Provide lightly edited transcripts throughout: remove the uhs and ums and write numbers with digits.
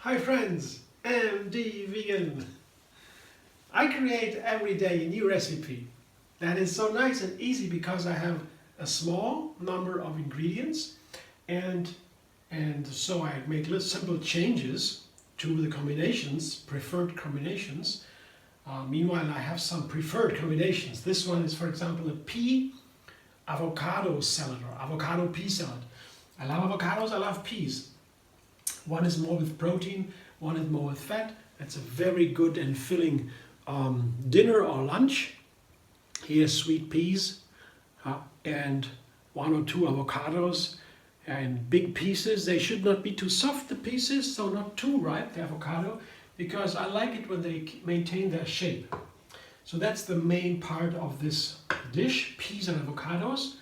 Hi friends, MD Vegan. I create every day a new recipe that is so nice and easy because I have a small number of ingredients and so I make little simple changes to the combinations, preferred combinations. Meanwhile, I have some preferred combinations. This one is, for example, a pea avocado salad or avocado pea salad. I love avocados, I love peas. One is more with protein, one is more with fat. It's a very good and filling dinner or lunch. Here's sweet peas and one or two avocados and big pieces. They should not be too soft, the pieces, so not too ripe, the avocado, because I like it when they maintain their shape. So that's the main part of this dish, peas and avocados.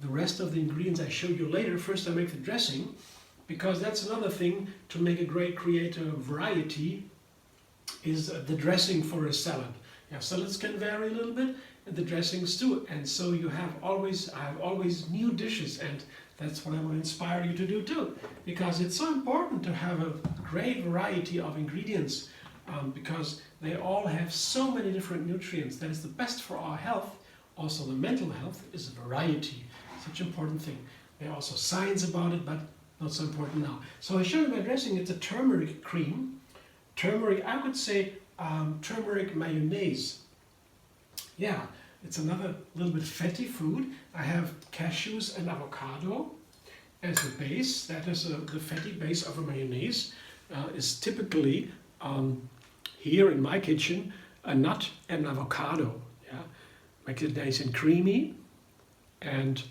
The rest of the ingredients I show you later. First I make the dressing, because that's another thing to make a great creative variety is the dressing for a salad. Yeah, salads can vary a little bit and the dressings too. And so I have always new dishes, and that's what I want to inspire you to do too. Because it's so important to have a great variety of ingredients because they all have so many different nutrients. That is the best for our health. Also the mental health is variety. Such an important thing. There are also science about it, but not so important now. So I show you my dressing. It's a turmeric cream. Turmeric, I would say turmeric mayonnaise. Yeah, it's another little bit fatty food. I have cashews and avocado as the base. That is the fatty base of a mayonnaise. Is typically here in my kitchen a nut and avocado. Yeah, makes it nice and creamy, and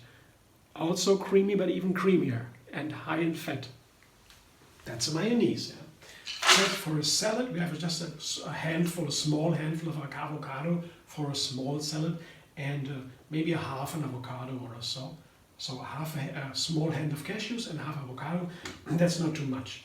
also creamy, but even creamier and high in fat. That's a mayonnaise. Yeah. So for a salad, we have just a small handful of avocado for a small salad, and maybe a half an avocado or so. So half a small hand of cashews and half avocado. That's not too much.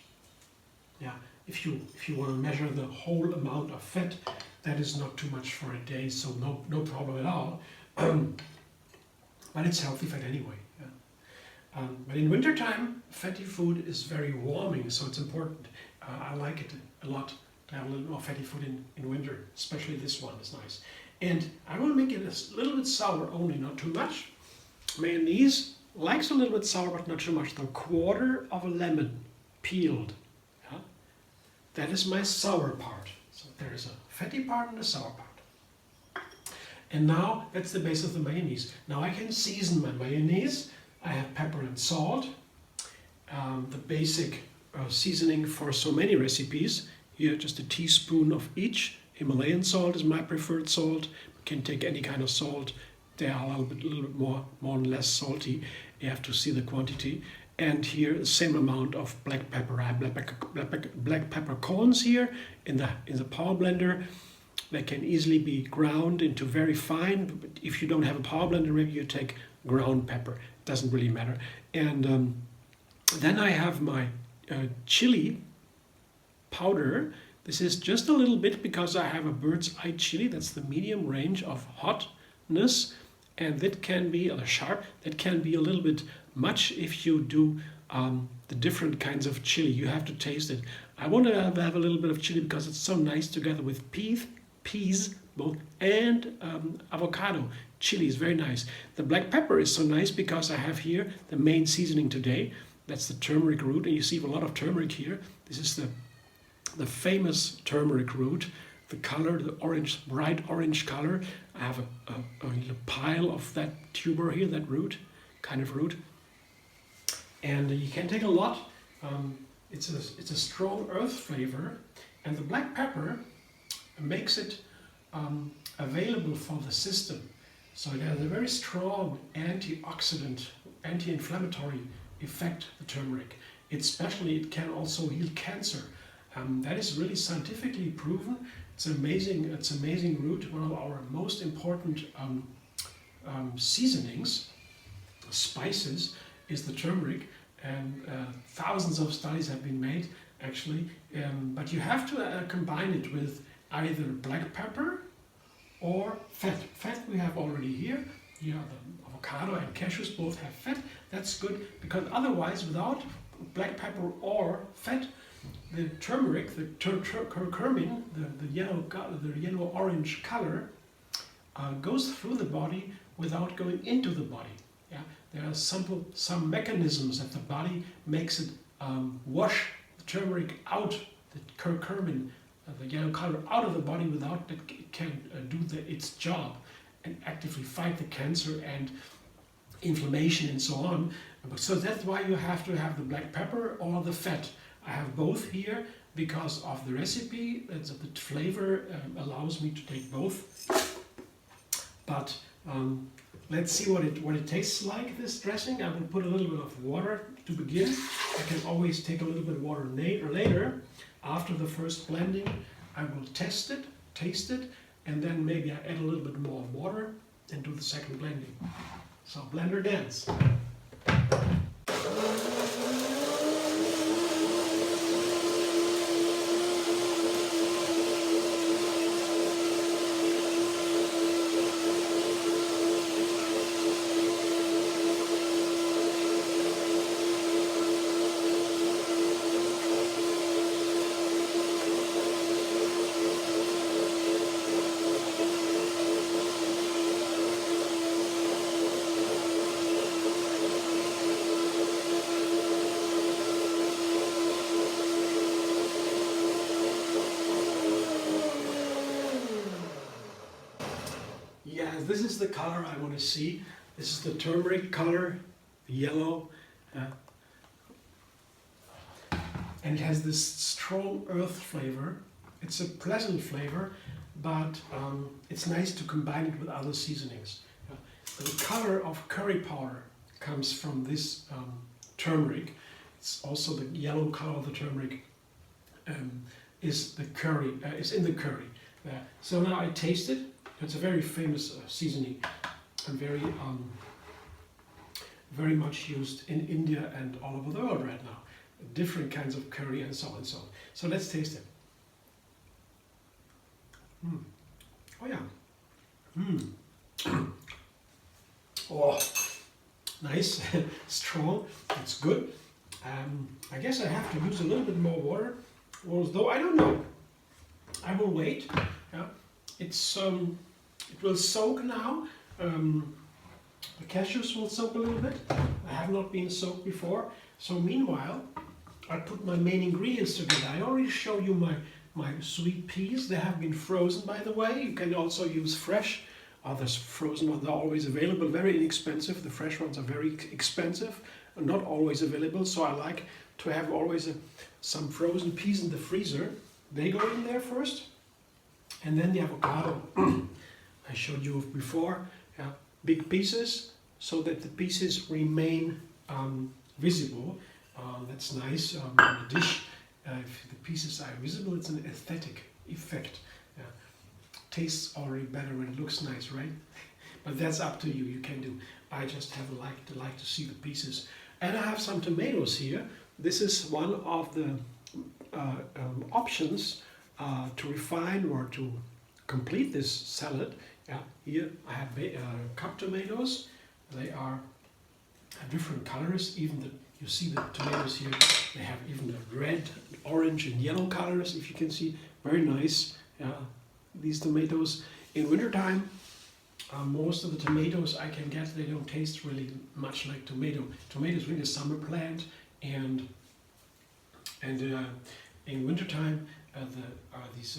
Yeah. If you want to measure the whole amount of fat, that is not too much for a day. So no problem at all. But it's healthy fat anyway. Yeah. But in wintertime, fatty food is very warming, so it's important. I like it a lot to have a little more fatty food in winter, especially this one is nice. And I want to make it a little bit sour only, not too much. Mayonnaise likes a little bit sour, but not too much. The quarter of a lemon peeled. Yeah? That is my sour part. So there is a fatty part and a sour part. And now that's the base of the mayonnaise. Now I can season my mayonnaise. I have pepper and salt, the basic seasoning for so many recipes. Here just a teaspoon of each. Himalayan salt is my preferred salt. You can take any kind of salt. They are a little bit more and less salty. You have to see the quantity. And here the same amount of black pepper. I have black pepper corns here in the power blender. They can easily be ground into very fine. But if you don't have a power blender, maybe you take ground pepper. Doesn't really matter. And then I have my chili powder. This is just a little bit because I have a bird's eye chili. That's the medium range of hotness, and that can be sharp. That can be a little bit much if you do the different kinds of chili. You have to taste it. I want to have a little bit of chili because it's so nice together with peas both, and avocado. Chili is very nice. The black pepper is so nice because I have here the main seasoning today. That's the turmeric root, and you see a lot of turmeric here. This is the famous turmeric root. The color, the orange, bright orange color. I have a little pile of that tuber here, that root, kind of root. And you can take a lot. It's a strong earth flavor, and the black pepper makes it available for the system. So it has a very strong antioxidant, anti-inflammatory effect, the turmeric. It can also heal cancer. That is really scientifically proven. It's amazing root, one of our most important seasonings, spices, is the turmeric, and thousands of studies have been made actually, but you have to combine it with either black pepper or fat. Fat we have already here. Here are the avocado and cashews both have fat. That's good, because otherwise without black pepper or fat the turmeric, the curcumin, the yellow-orange color, goes through the body without going into the body. Yeah? There are some mechanisms that the body makes it wash the turmeric out, the curcumin, the yellow color, out of the body without that it can do its job and actively fight the cancer and inflammation and so on. So that's why you have to have the black pepper or the fat. I have both here because of the recipe. The flavor allows me to take both. But let's see what it tastes like, this dressing. I will put a little bit of water to begin. I can always take a little bit of water later. After the first blending, I will taste it, and then maybe I add a little bit more water and do the second blending. So blender dance. Yeah, this is the color I want to see. This is the turmeric color, the yellow. And it has this strong earth flavor. It's a pleasant flavor, but it's nice to combine it with other seasonings. The color of curry powder comes from this turmeric. It's also the yellow color of the turmeric is in the curry. So now I taste it. It's a very famous seasoning and very much used in India and all over the world right now. Different kinds of curry and so on and so on. So let's taste it. Oh yeah. Oh, nice, strong. It's good. I guess I have to use a little bit more water, although I don't know. I will wait. Yeah. It will soak now. The cashews will soak a little bit. I have not been soaked before. So meanwhile, I put my main ingredients together. I already showed you my sweet peas. They have been frozen, by the way. You can also use fresh. Others frozen ones are always available, very inexpensive. The fresh ones are very expensive, not always available. So I like to have always some frozen peas in the freezer. They go in there first. And then the avocado. I showed you before, big pieces so that the pieces remain visible. That's nice on a dish. If the pieces are visible, it's an aesthetic effect. Tastes already better when it looks nice, right? But that's up to you. You can do. I just have like to see the pieces. And I have some tomatoes here. This is one of the options to refine or to complete this salad. Here I have cup tomatoes. They are different colors. Even you see the tomatoes here. They have even the red, orange, and yellow colors. If you can see, very nice. These tomatoes in wintertime. Most of the tomatoes I can get, they don't taste really much like tomato. Tomato is really a summer plant, and in wintertime these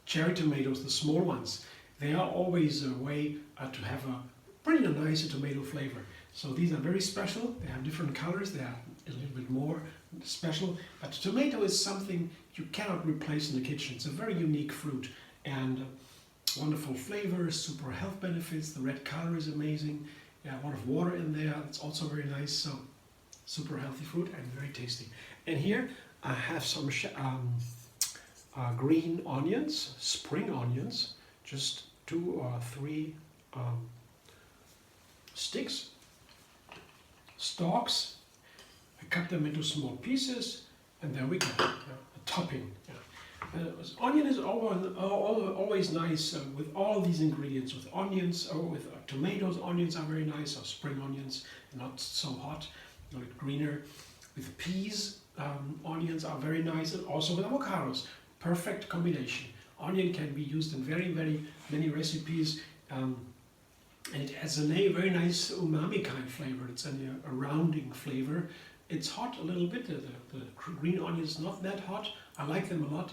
cherry tomatoes, the small ones, they are always a way to have a pretty nice tomato flavor. So these are very special. They have different colors. They are a little bit more special. But tomato is something you cannot replace in the kitchen. It's a very unique fruit and wonderful flavors, super health benefits. The red color is amazing. A lot of water in there. It's also very nice. So super healthy fruit and very tasty. And here I have some green onions, spring onions, just 2 or 3 stalks. I cut them into small pieces, and there we go, a topping. Onion is always nice with all these ingredients, with onions or with tomatoes. Onions are very nice, or spring onions, not so hot, a little greener. with peas. Onions are very nice, and also with avocados. Perfect combination. Onion can be used in very, very many recipes, and it has a very nice umami kind of flavor. It's a rounding flavor. It's hot a little bit. The green onion is not that hot. I like them a lot,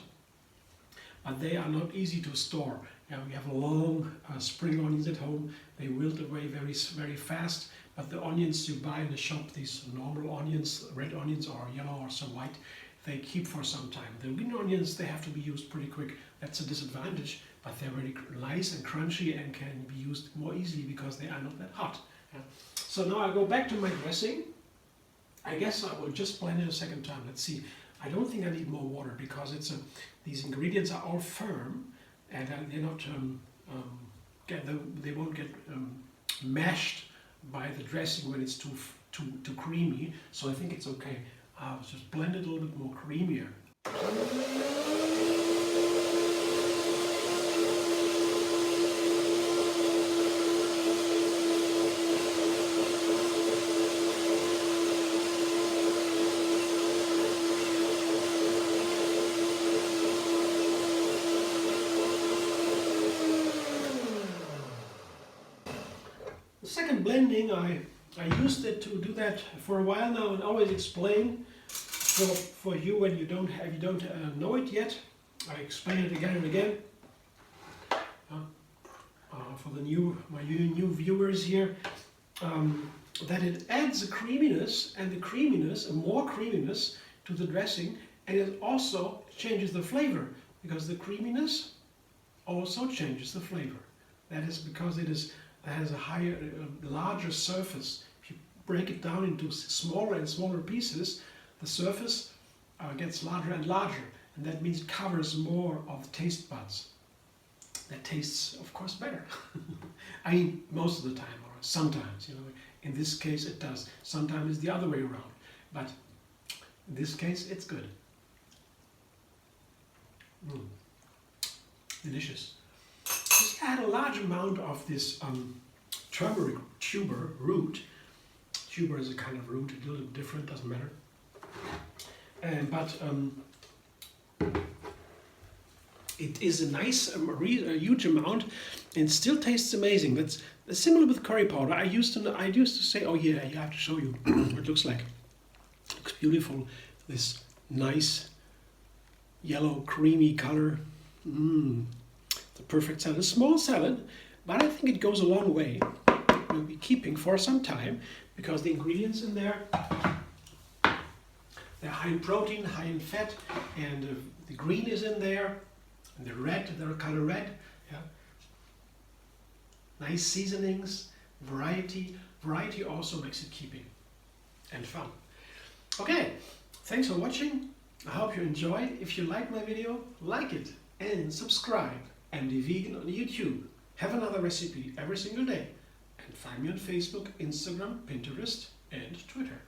but they are not easy to store. Yeah, we have long spring onions at home. They wilt away very, very fast. But the onions you buy in the shop, these normal onions, red onions or yellow or some white, they keep for some time. The green onions, they have to be used pretty quick. That's a disadvantage, but they're very nice and crunchy and can be used more easily because they are not that hot. Yeah. So now I go back to my dressing. I guess I will just blend it a second time. Let's see. I don't think I need more water because these ingredients are all firm and they're not they won't get mashed by the dressing when it's too creamy. So I think it's okay. I'll just blend it a little bit more creamier. The second blending, I used it to do that for a while now and always explain for you when you don't know it yet. I explain it again and again for my new viewers here, that it adds a creaminess and more creaminess to the dressing, and it also changes the flavor because the creaminess also changes the flavor. That is because it has a larger surface. If you break it down into smaller and smaller pieces, the surface gets larger and larger, and that means it covers more of the taste buds. That tastes, of course, better. I mean, most of the time, or sometimes, in this case it does. Sometimes it's the other way around, but in this case it's good. Delicious. Just add a large amount of this turmeric root. Tuber is a kind of root, a little different, doesn't matter. But it is a nice, a huge amount, and still tastes amazing. That's similar with curry powder. I used to say, oh yeah, I have to show you what it looks like. It looks beautiful. This nice yellow, creamy color. It's a perfect salad. A small salad, but I think it goes a long way. We'll be keeping for some time because the ingredients in there, they're high in protein, high in fat, and the green is in there, and the red, they're color red. Yeah. Nice seasonings, variety. Variety also makes it keeping and fun. Okay, thanks for watching. I hope you enjoyed. If you like my video, like it and subscribe. MD Vegan on YouTube. Have another recipe every single day. And find me on Facebook, Instagram, Pinterest, and Twitter.